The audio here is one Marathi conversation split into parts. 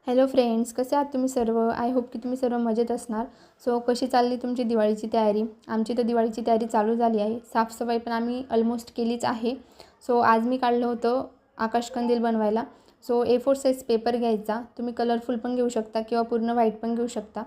हॅलो फ्रेंड्स, कसे आहात तुम्ही सर्व? आय होप की तुम्ही सर्व मजेत असणार. सो कशी चालली तुमची दिवाळीची तयारी? आमची तर दिवाळीची तयारी चालू झाली आहे. साफसफाई पण आम्ही ऑलमोस्ट केलीच आहे. सो आज मी काढलं होतं आकाशकंदील बनवायला. सो A4 साईज पेपर घ्यायचा. तुम्ही कलरफुल पण घेऊ शकता किंवा पूर्ण व्हाईट पण घेऊ शकता.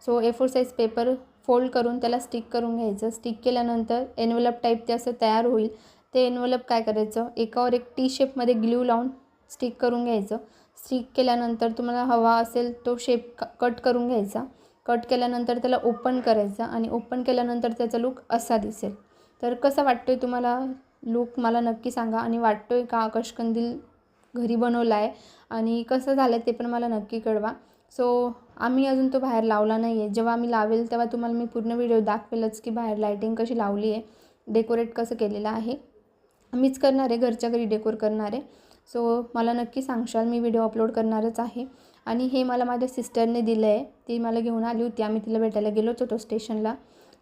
So A4 size paper fold करून त्याला स्टिक करून घ्यायचं. स्टिक केल्यानंतर एन्व्हलप टाईप ते असं तयार होईल. ते एन्व्हलप काय करायचं, एकावर एक टी शेपमध्ये ग्ल्यू लावून स्टिक करून घ्यायचं. स्टिक केल्यानंतर तुम्हाला हवा असेल तो शेप कट करून घ्यायचा. कट केल्यानंतर त्याला ओपन करायचा आणि ओपन केल्यानंतर त्याचा लूक असा दिसेल. तर कसा वाटतो आहे तुम्हाला लूक मला नक्की सांगा. आणि वाटतो आहे का आकाशकंदील घरी बनवला आहे आणि कसं झालं ते पण मला नक्की कळवा. सो आम्ही अजून तो बाहेर लावला नाही आहे. जेव्हा आम्ही लावेल तेव्हा तुम्हाला मी पूर्ण व्हिडिओ दाखवेलच की बाहेर लायटिंग कशी लावली आहे, डेकोरेट कसं केलेलं आहे. मीच करणार आहे, घरच्या घरी डेकोर करणार आहे. सो मला नक्की सांगशाल, मी व्हिडिओ अपलोड करणारच आहे. आणि हे मला माझ्या सिस्टरने दिलं आहे. ती मला घेऊन आली होती, आम्ही तिला भेटायला गेलोच होतो स्टेशनला.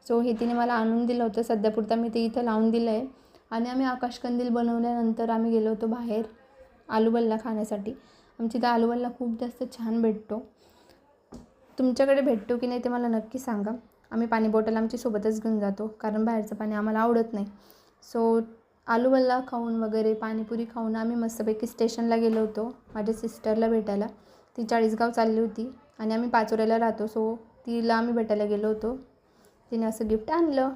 सो हे तिने मला आणून दिलं होतं. सध्यापुरता मी ते इथं लावून दिलं आहे. आणि आम्ही आकाशकंदील बनवल्यानंतर आम्ही गेलो होतो बाहेर आलूबल्ला खाण्यासाठी. आमची इथं आलूबल्ला खूप जास्त छान भेटतो. तुमच्याकडे भेटतो की नाही ते मला नक्की सांगा. आम्ही पाणी बॉटल आमची सोबतच घेऊन जातो, कारण बाहेरचं पाणी आम्हाला आवडत नाही. सो आलूबल्ला खाऊन वगैरे पाणीपुरी खाऊन आम्ही मस्तपैकी स्टेशनला गेलो होतो माझ्या सिस्टरला भेटायला. ती चाळीसगाव चालली होती आणि आम्ही पाचोऱ्याला राहतो. सो तिला आम्ही भेटायला गेलो होतो. तिने असं गिफ्ट आणलं.